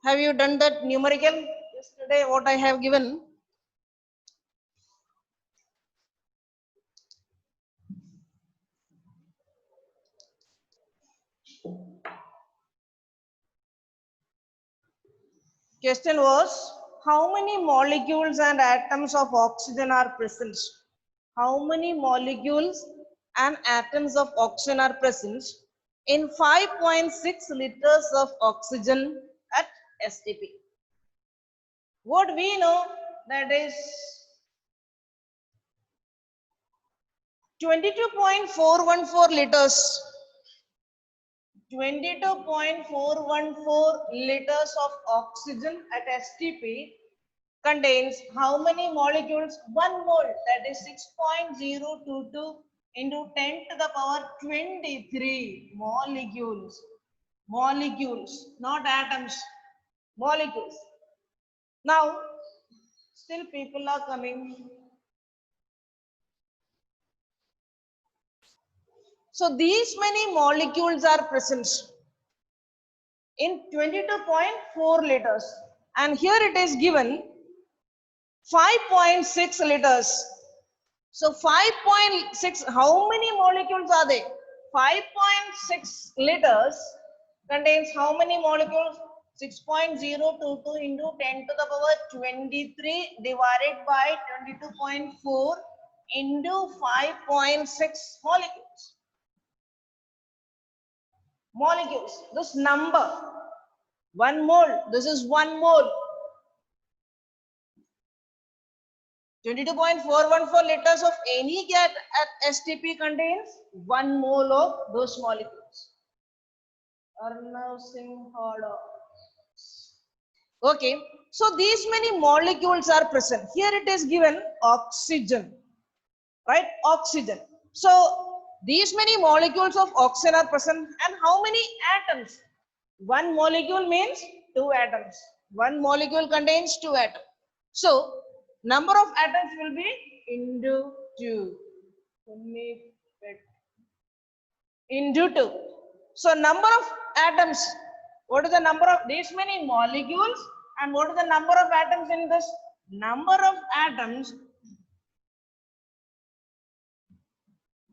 Have you done that numerical yesterday? What I have given? Question was, how many molecules and atoms of oxygen are present? How many molecules and atoms of oxygen are present in 5.6 liters of oxygen at STP? What we know, that is 22.414 liters. 22.414 liters of oxygen at STP contains how many molecules? 1 mole, that is 6.022 into 10 to the power 23 molecules. Molecules, not atoms, molecules. Now, still people are coming. So these many molecules are present in 22.4 liters, and here it is given 5.6 liters. So 5.6, how many molecules are they? 5.6 liters contains how many molecules? 6.022 into 10 to the power 23 divided by 22.4 into 5.6 molecules. Molecules, this number, 1 mole, this is 1 mole. 22.414 liters of any gas at STP contains 1 mole of those molecules. Arnav Singh Hada. Okay, so these many molecules are present. Here it is given oxygen, right? Oxygen. So these many molecules of oxygen are present, and how many atoms? One molecule means 2 atoms. One molecule contains 2 atoms. So number of atoms will be into 2. Into 2. So number of atoms, what is the number of these many molecules, and what is the number of atoms in this? Number of atoms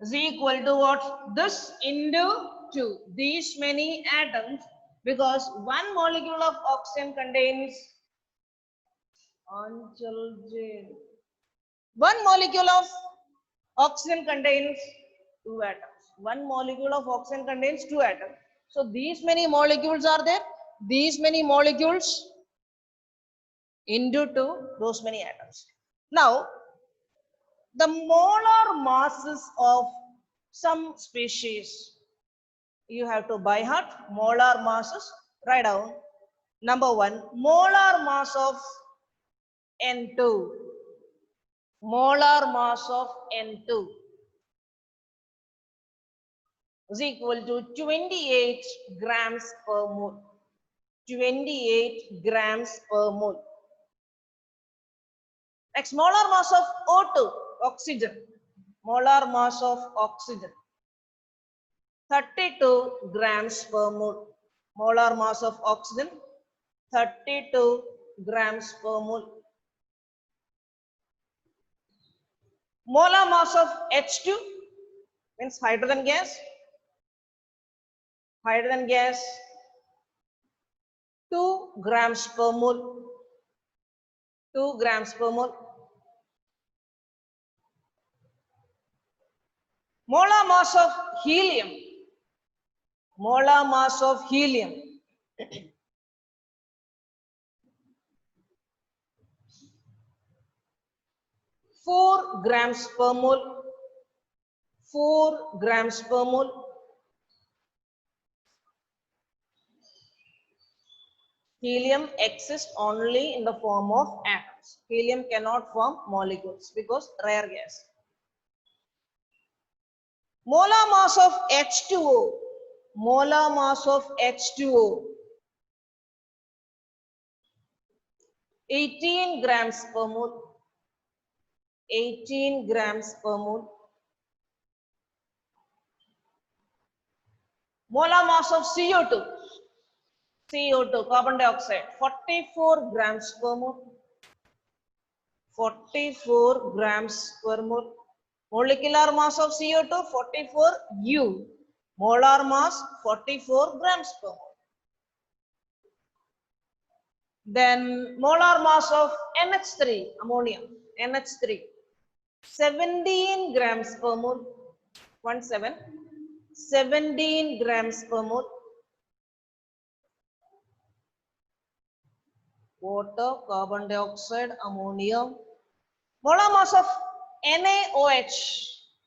is equal to what? This into 2. These many atoms, because one molecule of oxygen contains one molecule of oxygen contains 2 atoms. One molecule of oxygen contains 2 atoms. So these many molecules are there. These many molecules into 2, those many atoms. Now, the molar masses of some species, you have to by heart molar masses. Write down. Number 1, molar mass of N2. Molar mass of N2 is equal to 28 grams per mole. 28 grams per mole. Next, molar mass of O2, oxygen. Molar mass of oxygen, 32 grams per mole. Molar mass of oxygen, 32 grams per mole. Molar mass of H2 means hydrogen gas. Hydrogen gas, 2 grams per mole. 2 grams per mole. Molar mass of helium. Molar mass of helium, 4 grams per mole. 4 grams per mole. Helium exists only in the form of atoms. Helium cannot form molecules because rare gas. Molar mass of H2O. Molar mass of H2O, 18 grams per mole. 18 grams per mole. Molar mass of CO2. CO2, carbon dioxide, 44 grams per mole. 44 grams per mole. Molecular mass of CO2, 44 U. Molar mass, 44 grams per mole. Then molar mass of NH3, ammonia, NH3, 17 grams per mole. 17 grams per mole. Water, carbon dioxide, ammonia. Molar mass of NaOH,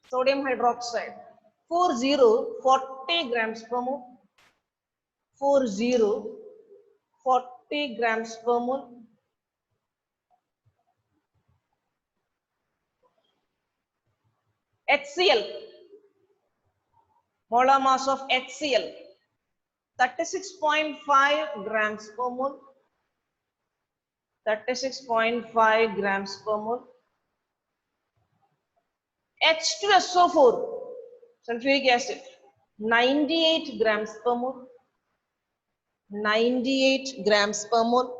sodium hydroxide, 40 grams per mole. 40 grams per mole. HCl, molar mass of HCl, 36.5 grams per mole. 36.5 grams per mole. H2SO4, sulfuric acid, 98 grams per mole. 98 grams per mole.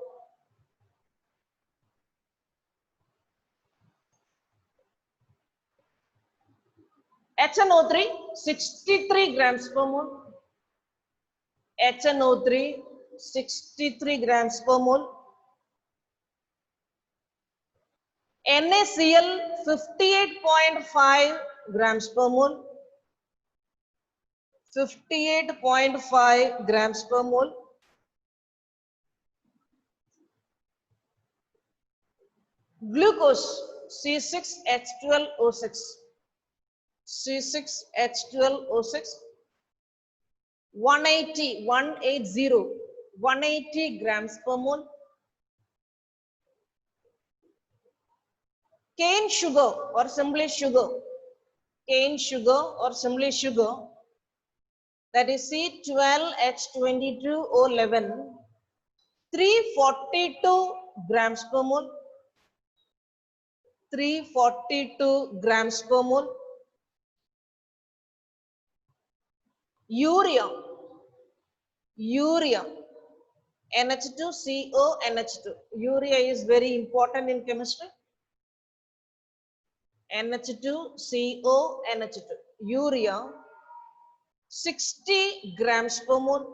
HNO3, 63 grams per mole. HNO3, 63 grams per mole. NaCl, 58.5 grams per mole. 58.5 grams per mole. Glucose, C6H12O6. C6H12O6, 180 grams per mole. Cane sugar or simply sugar, cane sugar or simply sugar, that is C12H22O11, 342 grams per mole. 342 grams per mole. Urea, NH2CO, NH2. Urea is very important in chemistry. NH2CO, NH2. Urea, 60 grams per mole.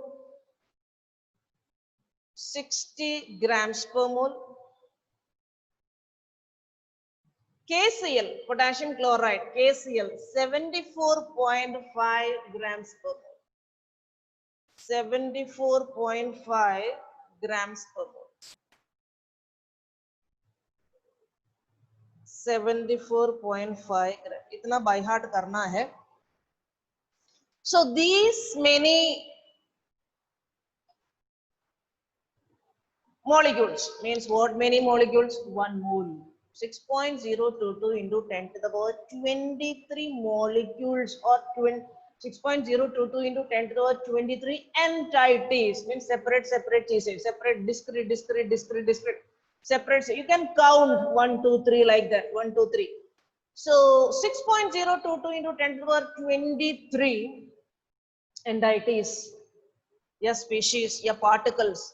60 grams per mole. KCl, potassium chloride, KCl, 74.5 grams per mole. 74.5 grams per mole. 74.5 grams. इतना by heart करना है. So these many molecules means what? Many molecules? 1 mole. 6.022 into 10 to the power 23 molecules, or 6.022 into 10 to the power 23 entities, means separate cheeses, separate, discrete, separate. You can count 1 2 3 like that, 1 2 3. So 6.022 into 10 to the power 23 entities, या species, या particles,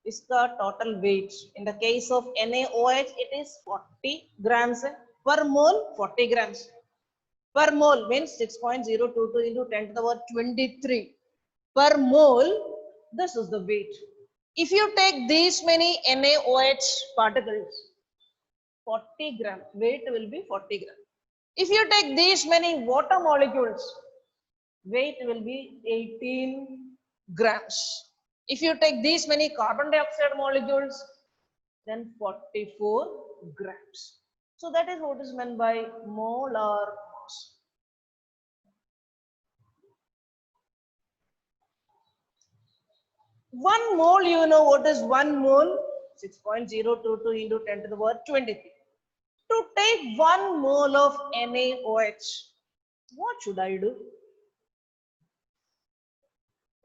इसका total weight. In the case of NaOH, it is 40 grams per mole. 40 grams per mole means 6.022 into 10 to the power 23 per mole. This is the weight. If you take these many NaOH particles, 40 grams, weight will be 40 grams. If you take these many water molecules, weight will be 18 grams. If you take these many carbon dioxide molecules, then 44 grams. So that is what is meant by molar mass. One mole, you know what is 1 mole? 6.022 into 10 to the power 23. To take 1 mole of NaOH, what should I do?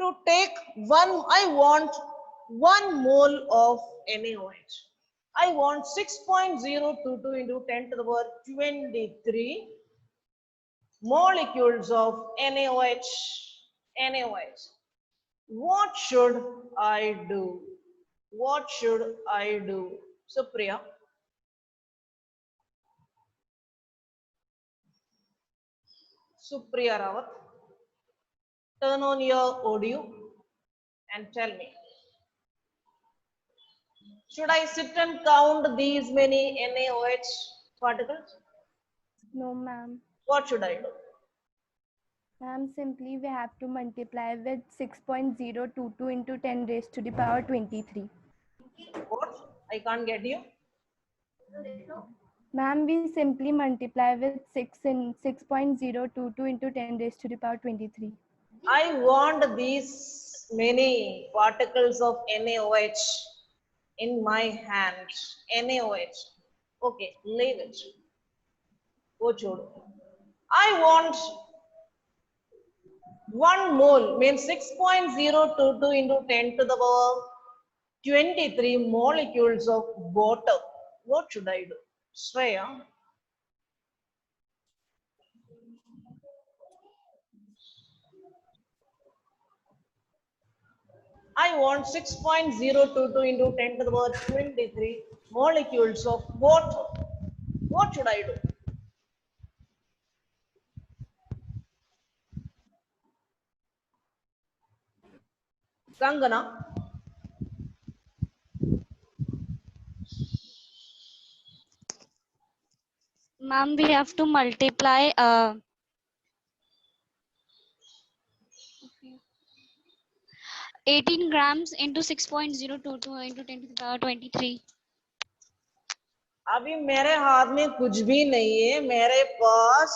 To take I want 1 mole of NaOH. I want 6.022 into 10 to the power 23 molecules of NaOH. What should I do? What should I do? Supriya. Supriya Rawat, turn on your audio and tell me. Should I sit and count these many NaOH particles? No, ma'am. What should I do? Ma'am, simply we have to multiply with 6.022 into 10 raised to the power 23. What? I can't get you. Ma'am, we simply multiply with 6.022 into 10 raised to the power 23. I want these many particles of NaOH in my hand. NaOH. Okay, leave it. वो छोड़ो. I want 1 mole means 6.022 into 10 to the power 23 molecules of water. What should I do? Shreya. I want 6.022 into 10 to the power 23 molecules of water. What should I do? Kangana. Ma'am, we have to multiply 18 grams into 6.022 into 10 to the power 23. अभी मेरे हाथ में कुछ भी नहीं है. मेरे पास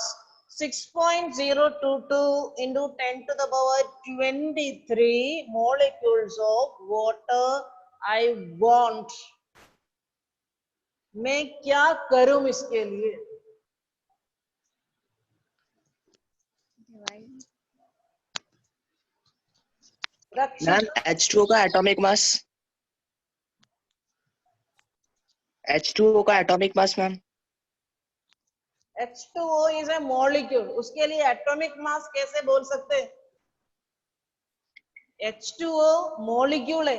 6.022 into 10 to the power 23 molecules of water I want. मैं क्या करूं इसके लिए? मैम H2O का एटॉमिक मास H2O का atomic mass ma'am H2O is a molecule. उसके लिए एटॉमिक मास कैसे बोल सकते हैं? H2O molecule है.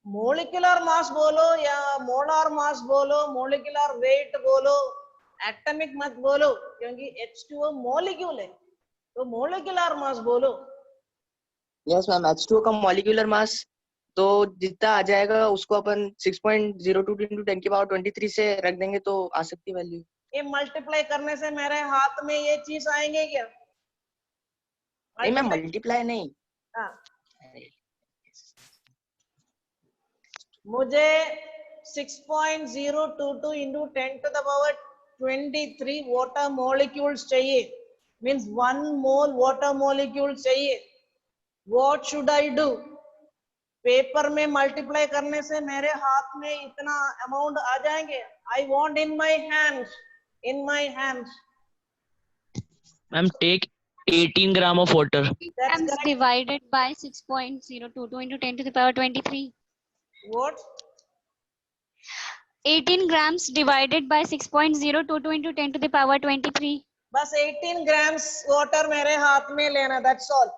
मोलिकुलर मास बोलो या मोलार मास बोलो, मोलिकुलर वेट बोलो, एटॉमिक मत बोलो, क्योंकि H2O मॉलिक्यूल है. तो मोलिकुलर मास बोलो. यस मैम H2O का मॉलिक्यूलर मास तो जितना आ जाएगा उसको अपन 6.02 into 10 की पावर 23 से रख देंगे तो आ सकती वैल्यू. ये मल्टीप्लाई करने से मेरे हाथ में ये चीज आएंगे क्या? नहीं मैम मल्टीप्लाई नहीं. हाँ. मुझे 6.022 into 10 to the power 23 water molecules चाहिए. Means 1 mole water molecule चाहिए. What should I do? Paper में मल्टीप्लाई करने से मेरे हाथ में इतना अमाउंट आ जाएंगे. I want in my hands. In my hands. Ma'am, take 18 gram of water. That's Grams correct. divided by 6.022 into 10 to the power 23. What? 18 grams divided by 6.022 into 10 to the power 23. बस 18 grams water मेरे हाथ में लेना. That's all.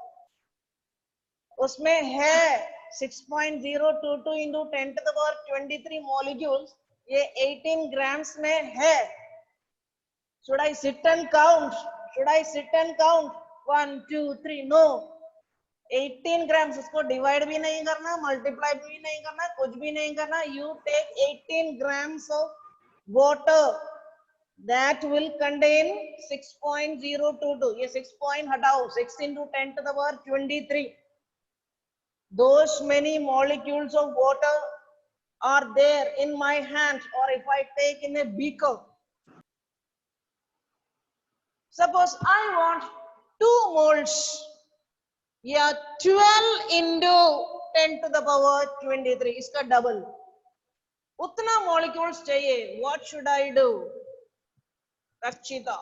उसमें है 6.022 into 10 to the power 23 molecules. ये 18 grams में है. Should I sit and count? Should I sit and count? 1, 2, 3. No. 18 grams. उसको divide भी नहीं करना, multiply भी नहीं करना, कुछ भी नहीं करना. You take 18 grams of water. That will contain 6.022. ये 6 point हटाओ. 6 into 10 to the power 23. Those many molecules of water are there in my hand, or if I take in a beaker. Suppose I want 2 moles. Yeah, 12 into 10 to the power 23. इसका double. उतना molecules चाहिए. What should I do? Rachita.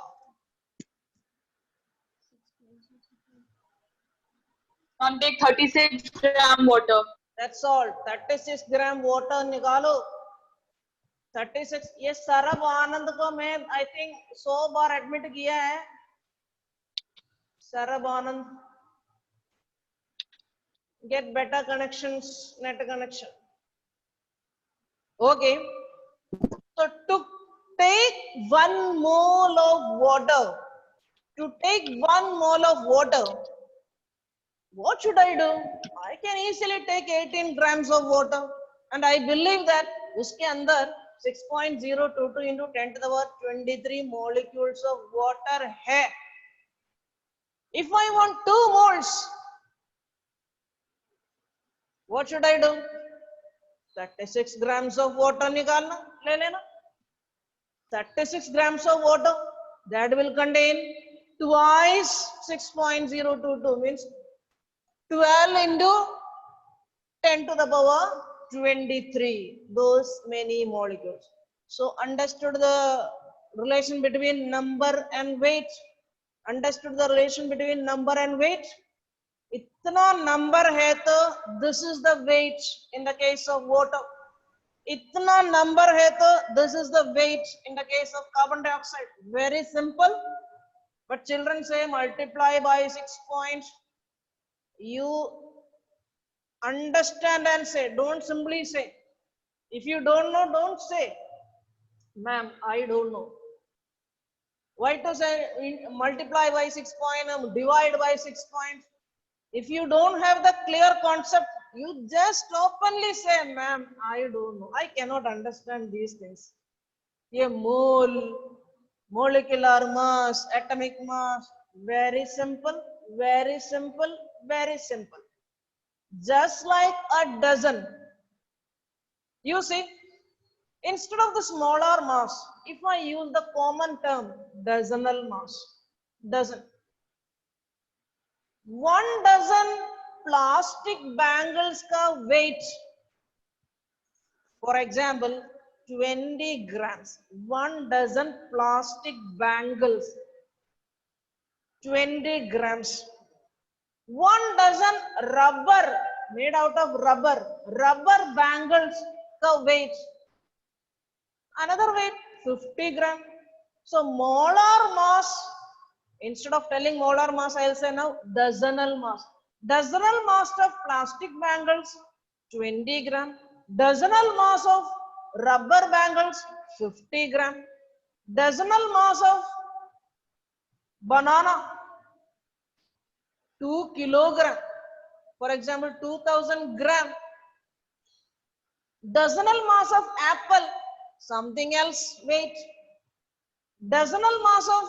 Ma'am, take 36 gram water. That's all. 36 gram water निकालो. 36. ये सरब आनंद को मैं I think 100 bar admit किया है. सरब आनंद. get better connections, net connection. Okay. So to take 1 mole of water, what should I do? I can easily take 18 grams of water, and I believe that uske andar 6.022 into 10 to the power 23 molecules of water hai. If I want 2 moles, what should I do? 36 grams of water nikalna, le lena. 36 grams of water, that will contain twice 6.022, means 12 into 10 to the power 23, those many molecules. So understood the relation between number and weight? Understood the relation between number and weight? इतना number है तो this is the weight in the case of water. इतना number है तो this is the weight in the case of carbon dioxide. Very simple. But children say multiply by 6 points. You understand and say, don't simply say. If you don't know, don't say, ma'am, I don't know. Why to say multiply by 6 points, divide by 6 points? If you don't have the clear concept, you just openly say, ma'am, I don't know. I cannot understand these things. Ye mole, molecular mass, atomic mass, very simple, very simple, very simple. Just like a dozen. You see, instead of the smaller mass, if I use the common term, dozenal mass, dozen. 1 dozen plastic bangles ka weight, for example, 20 grams. 1 dozen plastic bangles, 20 grams. 1 dozen rubber, made out of rubber bangles ka weight, another weight, 50 gram. So molar mass, instead of telling molar mass, I'll say now dozenal mass. Dozenal mass of plastic bangles, 20 gram. Dozenal mass of rubber bangles, 50 gram. Dozenal mass of banana, 2 kilogram. For example, 2000 gram. Dozenal mass of apple, something else weight. Dozenal mass of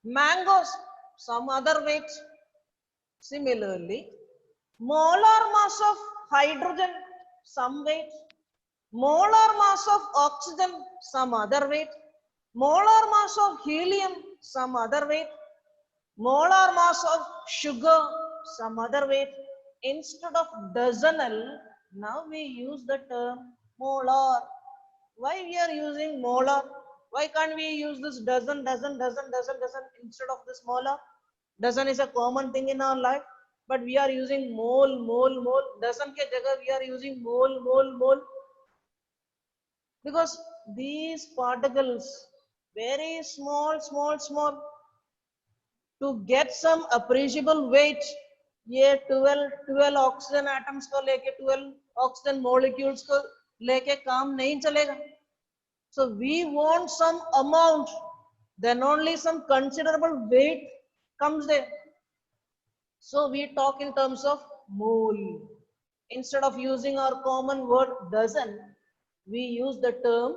mangoes, some other weight. Similarly, molar mass of hydrogen, some weight. Molar mass of oxygen, some other weight. Molar mass of helium, some other weight. Molar mass of sugar, some other weight. Instead of dozenal, now we use the term molar. Why we are using molar? Why can't we use this dozen instead of this molar? Dozen is a common thing in our life, but we are using mole. Dozen ke jagah we are using mole. Because these particles, very small, to get some appreciable weight, ये 12 oxygen atoms को लेके 12 oxygen molecules को लेके काम नहीं चलेगा. So we want some amount, then only some considerable weight comes there. So we talk in terms of mole. Instead of using our common word dozen, we use the term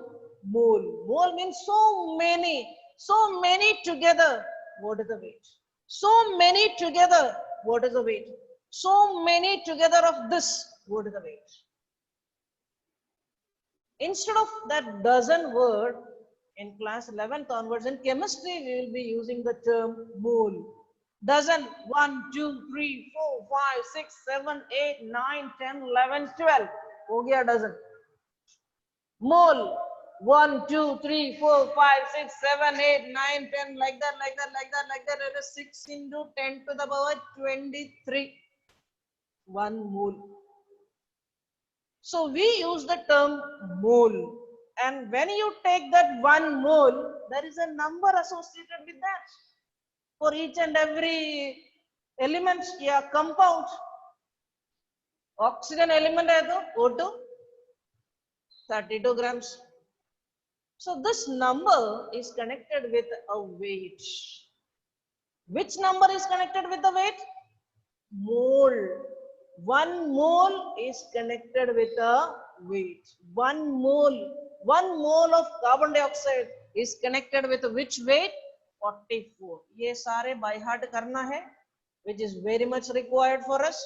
mole. Mole means so many together. What is the weight? So many together. What is the weight? So many together of this. What is the weight? Instead of that dozen word, in class 11th onwards, in chemistry, we will be using the term mole. Dozen, 1, 2, 3, 4, 5, 6, 7, 8, 9, 10, 11, 12. हो गया dozen. Mole, 1, 2, 3, 4, 5, 6, 7, 8, 9, 10, like that. It is 6 into 10 to the power 23. 1 mole. So we use the term mole. And when you take that 1 mole, there is a number associated with that. For each and every element, yeah, compound. Oxygen element है तो O2 32 grams. So this number is connected with a weight. Which number is connected with the weight? Mole. 1 mole is connected with a weight. 1 mole of carbon dioxide is connected with which weight? 44. ये सारे by heart करना है, which is very much required for us.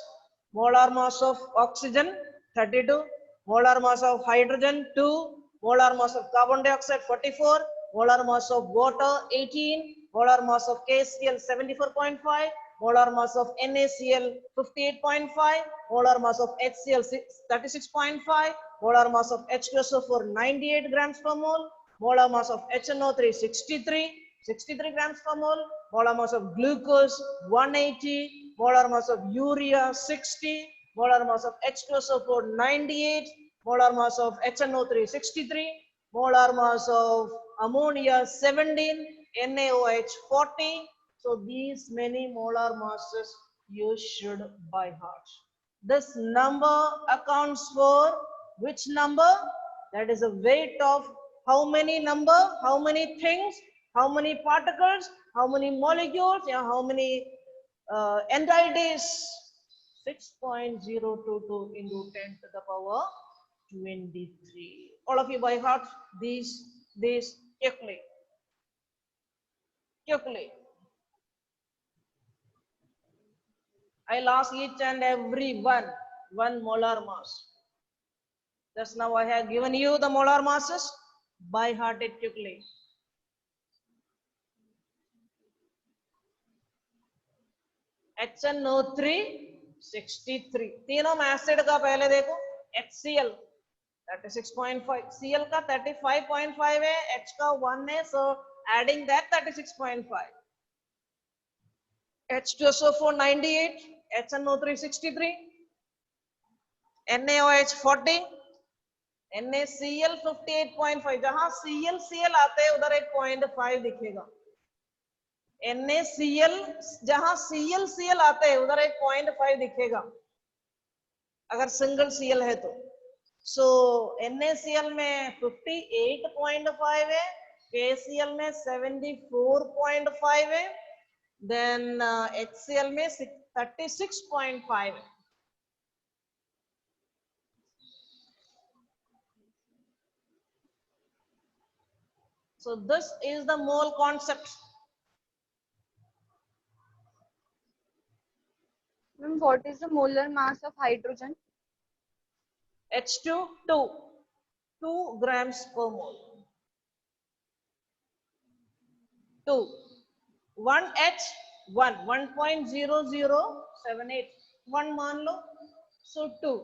Molar mass of oxygen 32, molar mass of hydrogen 2, molar mass of carbon dioxide 44, molar mass of water 18, molar mass of KCl 74.5, molar mass of NaCl 58.5, molar mass of HCl 36.5, molar mass of H2SO4 98 grams per mole, molar mass of HNO3 63 grams per mole, molar mass of glucose 180, molar mass of urea 60, molar mass of H2SO4 98, molar mass of HNO3 63, molar mass of ammonia 17, NaOH 40. So these many molar masses you should by heart. This number accounts for which number? That is a weight of how many number, how many things, how many particles, how many molecules, yeah, how many entities. 6.022 into 10 to the power 23. All of you by heart these quickly. I'll ask each and every one molar mass. Just now I have given you the molar masses. By heart it quickly. HNO3 63. तीनों में acid का पहले देखो. HCl 36.5, Cl का 35.5 है, H का 1 है, so adding that 36.5. H2SO4 98, HNO3 63, NaOH 40, NaCl 58.5. जहां Cl आते हैं उधर एक 0.5 दिखेगा. NaCl जहां Cl आते हैं उधर एक 0.5 दिखेगा अगर सिंगल Cl है तो. सो NaCl में 58.5 है, KCl में 74.5 है, देन HCl में 36.5 है. So this is the mole concept. Ma'am, what is the molar mass of hydrogen? H2 2 grams per mole. 2 1 H 1.0078 1 मान लो. So 2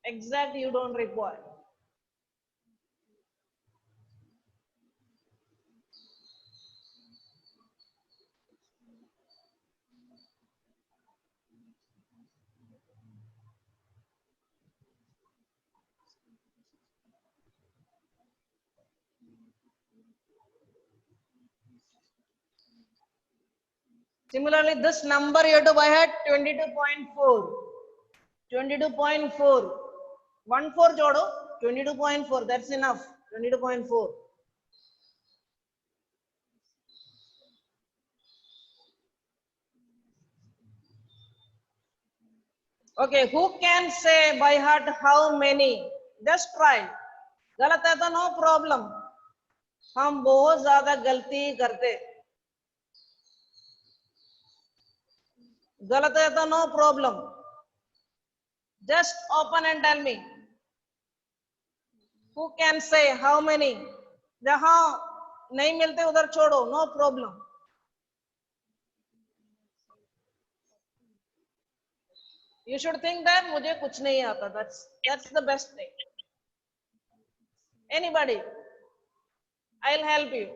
exact you don't require. Similarly, this number you have to buy at 22.4. 22.4. 1 4 जोड़ो 22.4. That's enough. 22.4. Okay, who can say by heart how many? Just try. गलत है तो no problem. हम बहुत ज्यादा गलती करते. गलत है तो no problem. Just open and tell me. Who can say how many? जहां नहीं मिलते उधर छोड़ो, no problem. You should think that मुझे कुछ नहीं आता. That's the best thing. Anybody? I'll help you.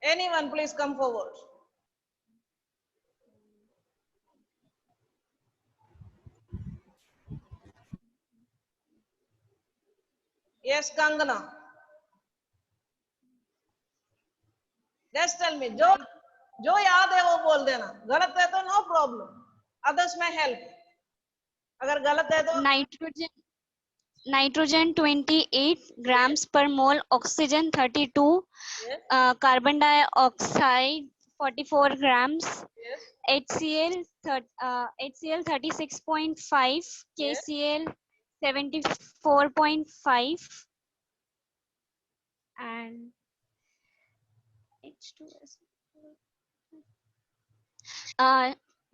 Anyone, please come forward. Yes, Kangana. Just tell me, जो जो याद है वो बोल देना, गलत है तो नो प्रॉब्लम, अदर्स में हेल्प, अगर गलत है तो Nitrogen 28 grams per mole, oxygen 32, yes, carbon dioxide 44 grams, yes, HCl 36.5, yes. KCl 74.5, and H2S.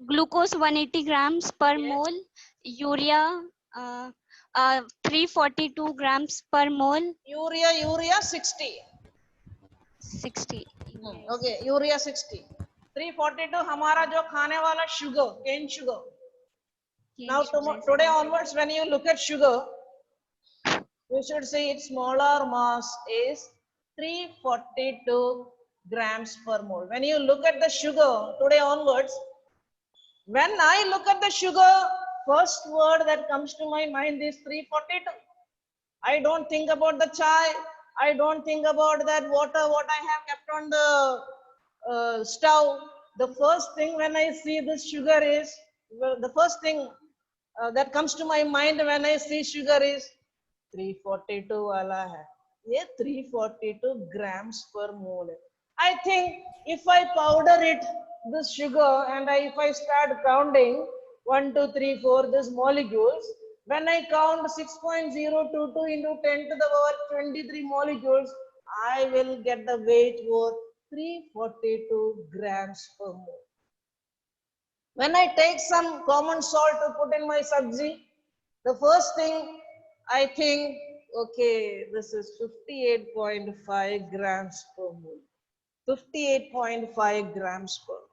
Glucose 180 grams per Yes. mole, urea 342 grams per mole, urea 60, 60. Okay, urea 60, 342 हमारा जो खाने वाला sugar, cane sugar. Now today onwards, when you look at sugar, you should see its molar mass is 342 grams per mole. When you look at the sugar today onwards, when I look at the sugar, first word that comes to my mind is 342. I don't think about the chai. I don't think about that water what I have kept on the stove. The first thing when I see this sugar is, well, the first thing that comes to my mind when I see sugar is 342 वाला है, ये 342 grams per mole है. I think if I powder it, this sugar, and if I start counting 1, 2, 3, 4, these molecules, when I count 6.022 into 10 to the power 23 molecules, I will get the weight for 342 grams per mole. When I take some common salt to put in my sabzi, the first thing I think, okay, this is 58.5 grams per mole. 58.5 grams per mole.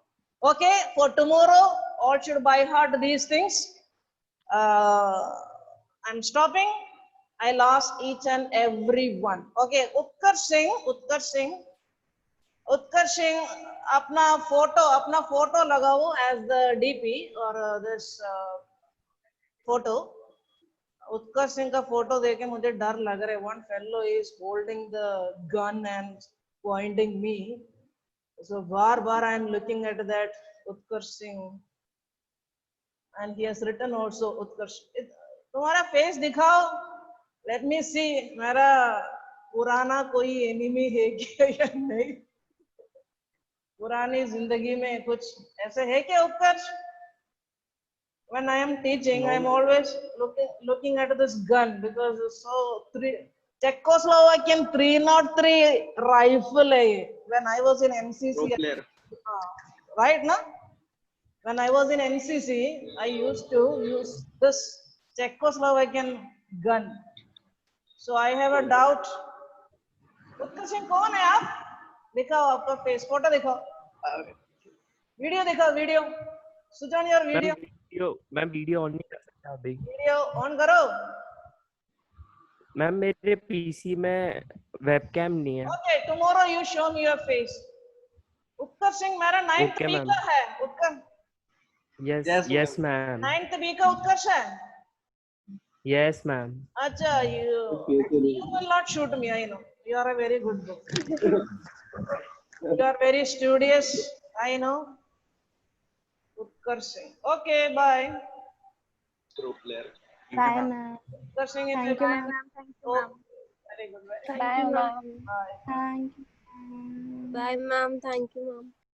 Okay, for tomorrow, all should by heart these things. I'm stopping. I lost each and every one. Okay, Utkar Singh, अपना photo लगाओ as the DP or this photo. उत्कर्ष सिंह का photo देके मुझे डर लग रहा है. One fellow is holding the gun and pointing me. So bar I am looking at that Utkarsh Singh, and he has written also Utkarsh. तुम्हारा face दिखाओ. Let me see. मेरा पुराना कोई एनिमी है क्या या नहीं? पुरानी जिंदगी में कुछ ऐसे है क्या उत्कर्ष? When I am teaching, I am always looking at this gun because it's so Czechoslovakian 303 rifle है. When I was in NCC, right now, when I was in NCC, I used to use this Czechoslovakian gun. So I have a doubt. उत्कर्ष सिंह कौन है आप? दिखाओ आपका face, photo दिखाओ, video दिखाओ, video. Switch on your video. Ma'am video on नहीं कर सकता अभी. वीडियो ऑन करो. मैम मेरे पीसी में वेबकैम नहीं है. Okay, tomorrow you show me your face. Utkarsh Singh मेरा 9th Okay, बी ma'am. का है. उत्कर्ष यस मैम. 9th बी का उत्कर्ष है. Yes ma'am. अच्छा, you will not shoot me, I know. You are a very good book. You are very studious, I know. Utkarsh Singh. Okay, bye. Bye, ma'am. Utkarsh Singh is Thank you, ma'am. very good. Bye, ma'am. Bye. Thank you. Bye, ma'am. Thank you, ma'am.